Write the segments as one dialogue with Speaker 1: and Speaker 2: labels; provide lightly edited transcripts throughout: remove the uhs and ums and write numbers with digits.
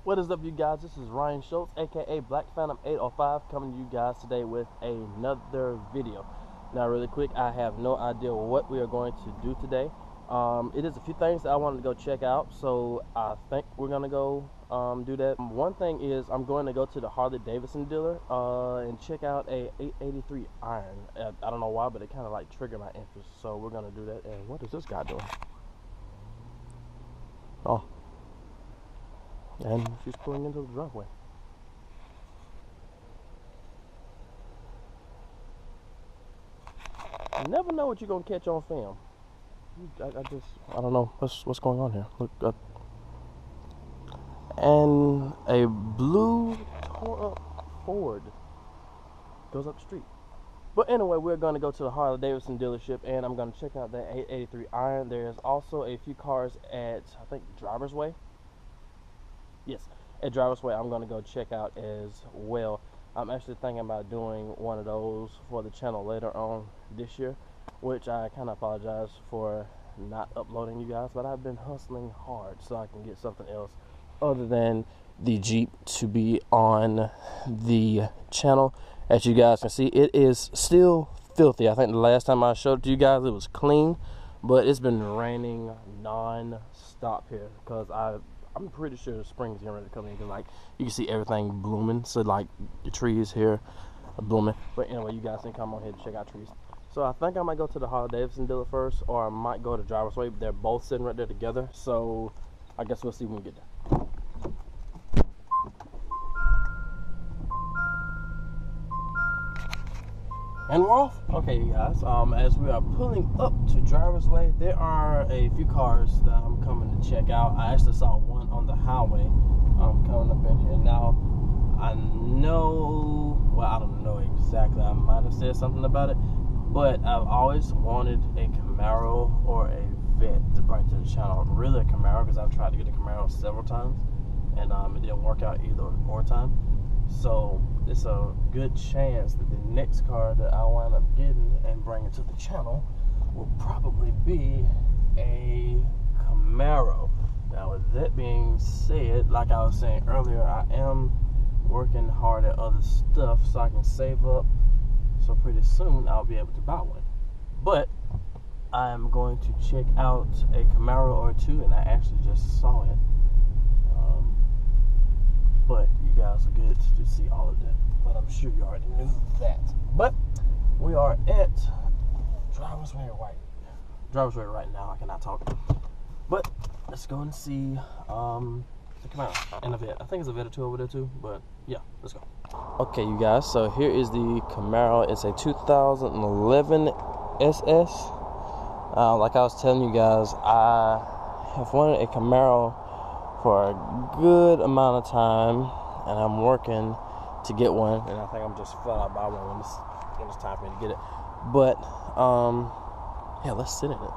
Speaker 1: What is up, you guys? This is Ryan Schultz, aka Black Phantom 805, coming to you guys today with another video. Now, really quick, I have no idea what we are going to do today. It is a few things that I wanted to go check out, so I think we're gonna go do that. One thing is I'm going to go to the Harley Davidson dealer and check out a 883 iron. I don't know why, but it kind of like triggered my interest, so we're gonna do that. And what is this guy doing? Oh. And she's pulling into the driveway. You never know what you're gonna catch on film. I don't know what's going on here. Look up. And a blue tore up Ford goes up the street. But anyway, we're gonna go to the Harley Davidson dealership and I'm gonna check out that 883 iron. There's also a few cars at, I think, Driver's Way. Yes, at Driver's Way, I'm going to go check out as well. I'm actually thinking about doing one of those for the channel later on this year, which I kind of apologize for not uploading, you guys, but I've been hustling hard so I can get something else other than the Jeep to be on the channel. As you guys can see, it is still filthy. I think the last time I showed it to you guys, it was clean, but it's been raining non-stop here because I'm pretty sure the spring's getting ready to come in, because like you can see everything blooming. So like the trees here are blooming. But anyway, you guys can come on here to check out trees. So I think I might go to the Harley Davidson dealer first, or I might go to Driver's Way. They're both sitting right there together. So I guess we'll see when we get there. And we're off. Okay, you guys, as we are pulling up to Driver's Way, there are a few cars that I'm coming to check out. I actually saw one on the highway coming up in here. Now, I know, well, I don't know exactly. I might have said something about it, but I've always wanted a Camaro or a Vet to bring to the channel. Really a Camaro, because I've tried to get a Camaro several times, and it didn't work out either or time. So it's a good chance that the next car that I wind up getting and bringing to the channel will probably be a Camaro. Now, with that being said, like I was saying earlier, I am working hard at other stuff so I can save up, so pretty soon I'll be able to buy one. But I am going to check out a Camaro or two, and I actually just saw it. But you guys are good to see all of that. But I'm sure you already knew that. But we are at Driver's Way right now. I cannot talk. But let's go and see the Camaro and a Vet. I think it's a Vet or two over there too. But yeah, let's go. Okay, you guys. So here is the Camaro. It's a 2011 SS. Like I was telling you guys, I have wanted a Camaro for a good amount of time, and I'm working to get one, and I think I'm just flat out buy one when it's time for me to get it. But yeah, let's sit in it,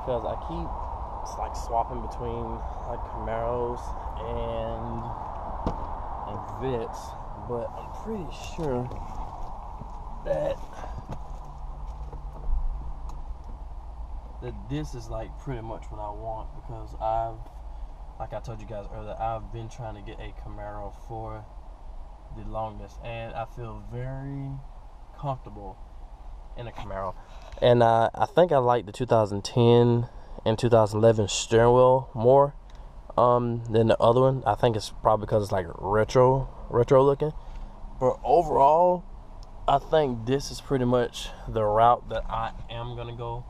Speaker 1: because I keep like swapping between like Camaros and Vets, but I'm pretty sure that this is like pretty much what I want, because like I told you guys earlier, I've been trying to get a Camaro for the longest, and I feel very comfortable in a Camaro. And I think I like the 2010 and 2011 steering wheel more than the other one. I think it's probably because it's like retro looking. But overall, I think this is pretty much the route that I am gonna go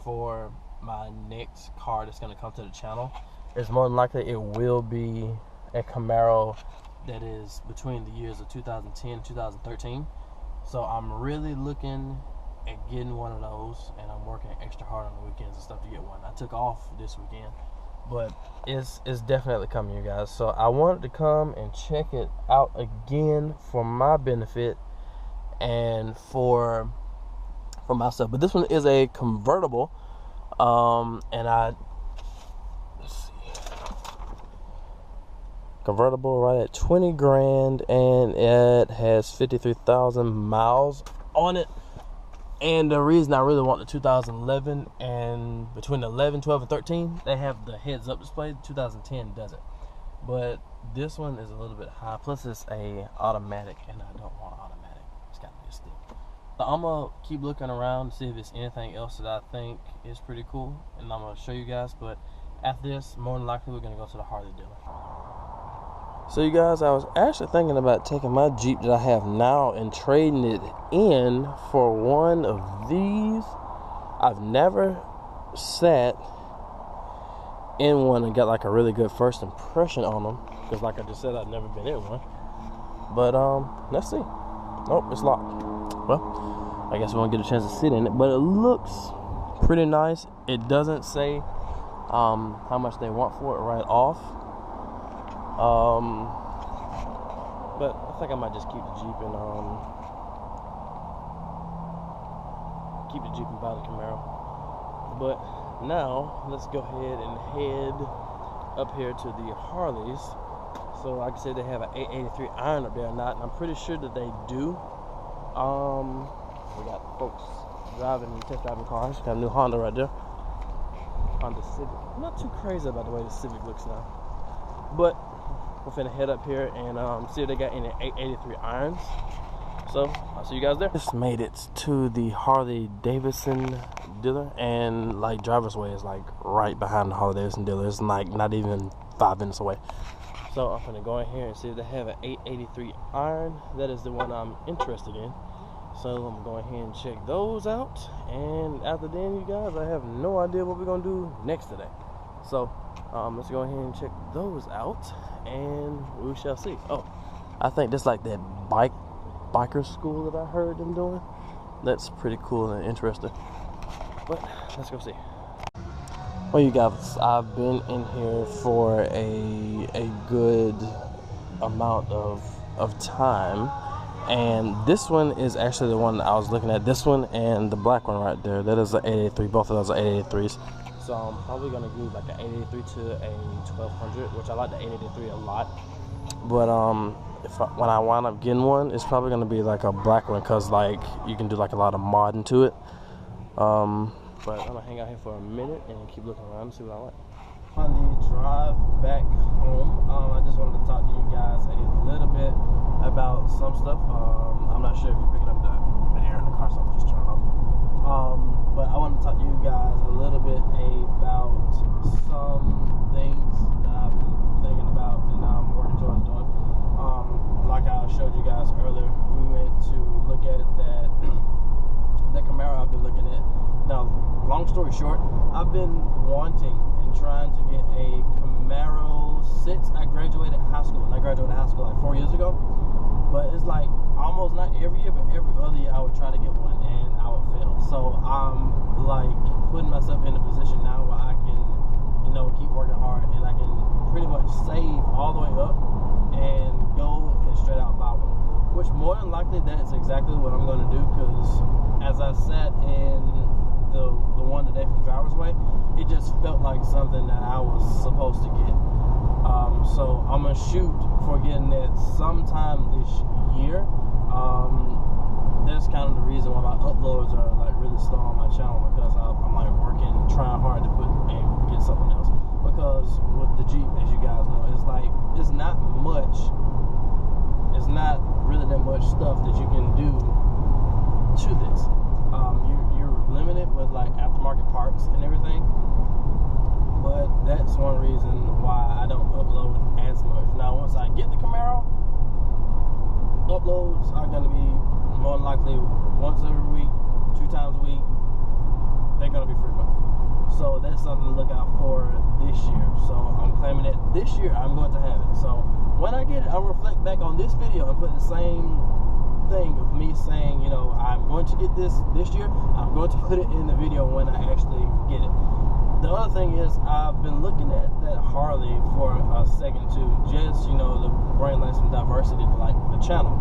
Speaker 1: for my next car that's gonna come to the channel. It's more than likely it will be a Camaro that is between the years of 2010 and 2013. So I'm really looking at getting one of those, and I'm working extra hard on the weekends and stuff to get one. I took off this weekend, but it's definitely coming, you guys. So I wanted to come and check it out again for my benefit and for myself. But this one is a convertible, and let's see, convertible right at 20 grand, and it has 53,000 miles on it. And the reason I really want the 2011, and between the 11, 12, and 13, they have the heads-up display. The 2010 doesn't. but this one is a little bit high. Plus, it's a automatic, and I don't want automatic. It's got to be a stick. So I'm gonna keep looking around to see if there's anything else that I think is pretty cool, and I'm gonna show you guys. But after this, more than likely, we're gonna go to the Harley dealer. So you guys, I was actually thinking about taking my Jeep that I have now and trading it in for one of these. I've never sat in one and got like a really good first impression on them, because like I just said, I've never been in one. But let's see. Nope, it's locked. Well, I guess we won't get a chance to sit in it, but it looks pretty nice. It doesn't say how much they want for it right off. But I think I might just keep the Jeep and buy the Camaro. But now let's go ahead and head up here to the Harleys. So like I said, they have an 883 iron up there or not, and I'm pretty sure that they do. We got folks driving and test driving cars. Got a new Honda right there. Honda Civic. I'm not too crazy about the way the Civic looks now. But we're finna head up here and see if they got any 883 irons. So I'll see you guys there. Just made it to the Harley Davidson dealer, and like driver's way is like right behind the Harley Davidson dealer. It's like not even 5 minutes away. So I'm gonna go in here and see if they have an 883 iron. That is the one I'm interested in. So I'm gonna go ahead and check those out. And after then, you guys, I have no idea what we're gonna do next today. So let's go ahead and check those out, and we shall see. Oh, I think that's like that biker school that I heard them doing. That's pretty cool and interesting. But let's go see. Well, you guys, I've been in here for a good amount of time, and this one is actually the one I was looking at. This one and the black one right there. That is an 883. Both of those are 883s. So I'm probably gonna give like an 883 to a 1200, which I like the 883 a lot. But when I wind up getting one, it's probably gonna be like a black one, cause like you can do like a lot of modding to it. But I'm gonna hang out here for a minute and keep looking around and see what I like. Finally drive back home. I just wanted to talk to you guys a little bit about some stuff. I'm not sure if you're picking up the air in the car, so I'm just turning off. But I want to talk to you guys a little bit about some things that I've been thinking about and I'm working towards doing. Like I showed you guys earlier, we went to look at that Camaro I've been looking at. Now, long story short, I've been wanting and trying to get a Camaro since I graduated high school. And I graduated high school like 4 years ago. But it's like almost not every year, but every other year I would try to get one and I would fail. So I'm like putting myself in a position now where I can, you know, keep working hard and I can pretty much save all the way up and go and straight out buy one. Which more than likely that's exactly what I'm going to do, because as I sat in the one today from Driver's Way, it just felt like something that I was supposed to get. So I'm gonna shoot for getting that sometime this year. That's kind of the reason why my uploads are like really slow on my channel, because I'm like working, trying hard to put and get something else. Because with the Jeep, as you guys know, it's like it's not much. It's not really that much stuff that you can do to this. You're limited with like aftermarket parts and everything, but that's one reason why I don't upload as much. Now once I get the Camaro, uploads are going to be more than likely once every week, 2 times a week. They're going to be frequent, so that's something to look out for this year. So I'm claiming that this year I'm going to have it. So when I get it, I'll reflect back on this video and put the same thing of me saying, you know, I'm going to get this year. I'm going to put it in the video when I actually get it. The other thing is, I've been looking at that Harley for a second too, just, you know, to bring like some diversity to like the channel.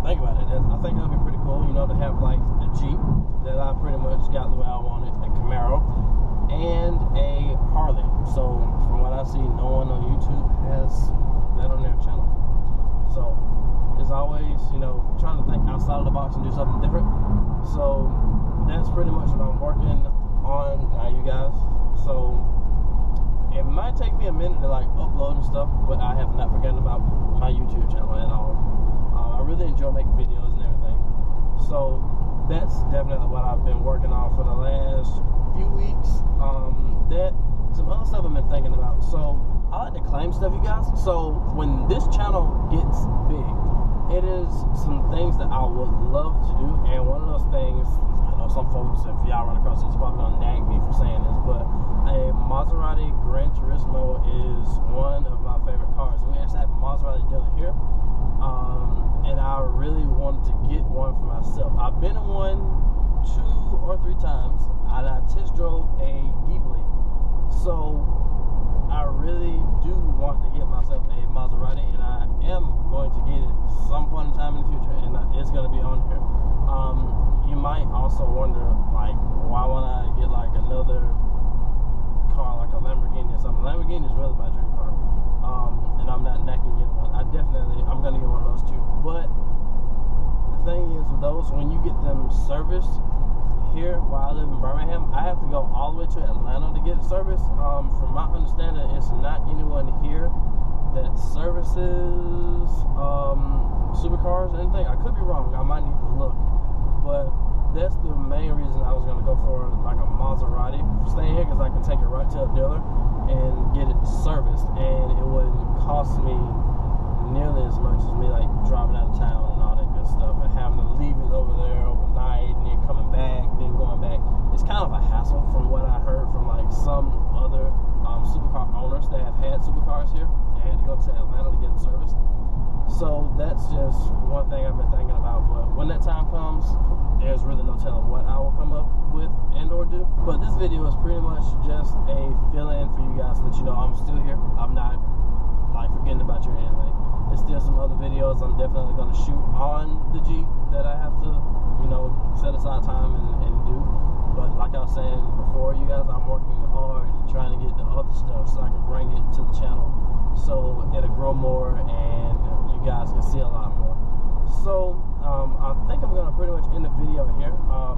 Speaker 1: Think about it. I think that'd be pretty cool, you know, to have like a Jeep that I pretty much got the way I wanted, a Camaro, and a Harley. So from what I see, no one on YouTube has that on their channel. So it's always, you know, trying to think outside of the box and do something different. So that's pretty much what I'm working on now, you guys. So It might take me a minute to like upload and stuff, but I have not forgotten about my YouTube channel at all. I really enjoy making videos and everything. So that's definitely what I've been working on for the last few weeks. That some other stuff I've been thinking about. So I like to claim stuff, you guys. So when this channel gets big, it is some things that I would love to do, and one of those things, I know some folks, if y'all run across this, probably gonna nag me for saying this, but a Maserati Gran Turismo is one of my favorite cars. We actually have a Maserati dealer here, and I really wanted to get one for myself. I've been in one 2 or 3 times, and I test drove a Ghibli. So I really do want to get myself a Maserati, and I am going to get it some point in time in the future, and it's going to be on here. You might also wonder, like, why won't I get like another car, like a Lamborghini or something? Lamborghini is really my dream car, and I'm not necking getting one. I'm going to get one of those too. But the thing is with those, when you get them serviced here where I live in Birmingham, I have to go all the way to Atlanta to get it serviced. From my understanding, it's not anyone here that services supercars or anything. I could be wrong. I might need to look. But that's the main reason I was going to go for like a Maserati. Staying here because I can take it right to a dealer and get it serviced, and it wouldn't cost me nearly as much as me like driving out of town and all that good stuff and having to leave it over there overnight and then coming back, then going back. It's kind of a hassle from what I heard from like some other supercar owners that have had supercars here and had to go to Atlanta to get them serviced. So that's just one thing I've been thinking about. But when that time comes, there's really no telling what I will come up with and or do. But this video is pretty much just a fill-in for you guys to let you know I'm still here. I'm not like forgetting about you or anything. There's still some other videos I'm definitely going to shoot on the Jeep that I have to, you know, set aside time and do. But like I was saying before, you guys, I'm working hard trying to get the other stuff so I can bring it to the channel so it'll grow more and you guys can see a lot more. So I think I'm going to pretty much end the video here.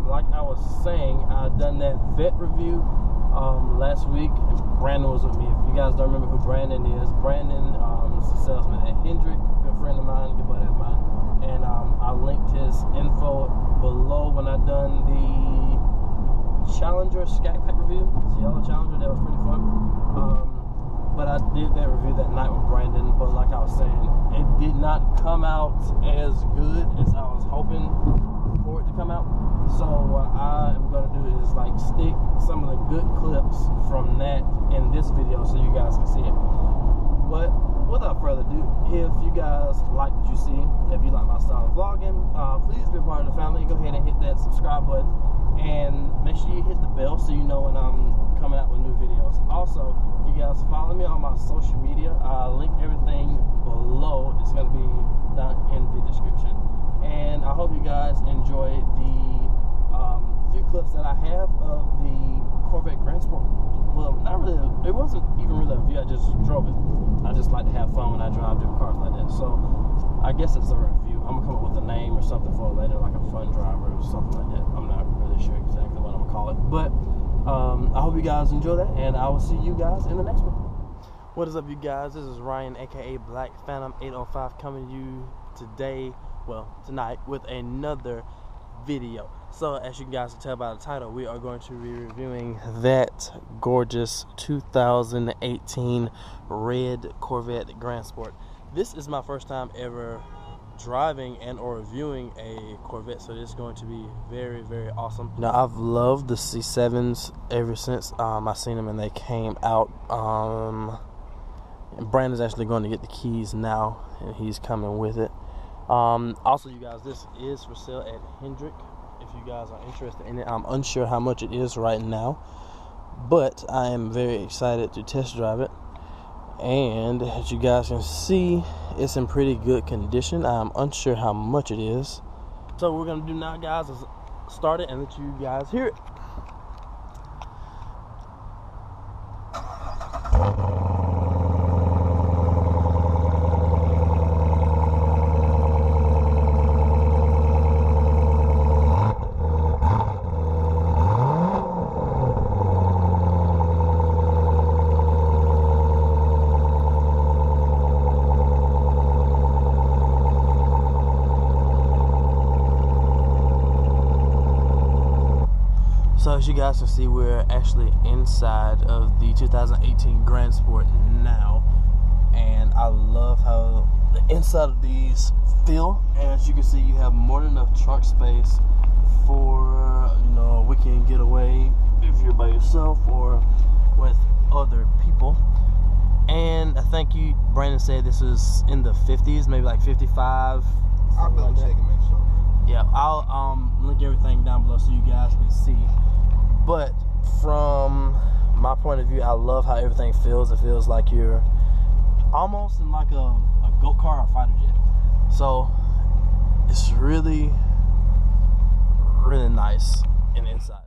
Speaker 1: Like I was saying, I done that vet review last week. Brandon was with me. If you guys don't remember who Brandon is, Brandon is a salesman at Hendrick, good friend of mine, good buddy of mine. And I linked his info below when I done the Challenger Scat Pack review. It's a yellow Challenger, that was pretty fun. But I did that review that night with Brandon, but like I was saying, it did not come out as good as I was hoping for it to come out. So what I am going to do is like stick some of the good clips from that in this video so you guys can see it. But without further ado, if you guys like what you see, if you like my style of vlogging, please be a part of the family. Go ahead and hit that subscribe button and make sure you hit the bell so you know when I'm coming out with new videos. Also, you guys follow me on my social media. I'll link everything below. It's going to be down in the description. And I hope you guys enjoy the few clips that I have of the Corvette Grand Sport. Well, not really. It wasn't even really a review. I just drove it. I just like to have fun when I drive different cars like that. So I guess it's a review. I'm gonna come up with a name or something for it later, like a fun driver or something like that. I'm not really sure exactly what I'm gonna call it, but I hope you guys enjoy that, and I will see you guys in the next one. What is up, you guys? This is Ryan, aka Black Phantom 805, coming to you today, well, tonight, with another video. So as you guys can tell by the title, we are going to be reviewing that gorgeous 2018 red Corvette Grand Sport. This is my first time ever driving and or reviewing a Corvette, so this is going to be very, very awesome. Now, I've loved the C7s ever since I seen them and they came out. And Brandon's actually going to get the keys now, and he's coming with it. Also, you guys, this is for sale at Hendrick. If you guys are interested in it, I'm unsure how much it is right now, but I am very excited to test drive it. And as you guys can see, it's in pretty good condition. I'm unsure how much it is. So what we're gonna do now, guys, is start it and let you guys hear it. as you guys can see, we're actually inside of the 2018 Grand Sport now, and I love how the inside of these feel. And as you can see, you have more than enough trunk space for, you know, we can get away if you're by yourself or with other people. And I think Brandon said this is in the 50s, maybe like 55.
Speaker 2: I'll double check and make sure.
Speaker 1: Yeah, I'll link everything down below so you guys can see. But from my point of view, I love how everything feels. It feels like you're almost in like a go-kart or fighter jet. So it's really, really nice in the inside.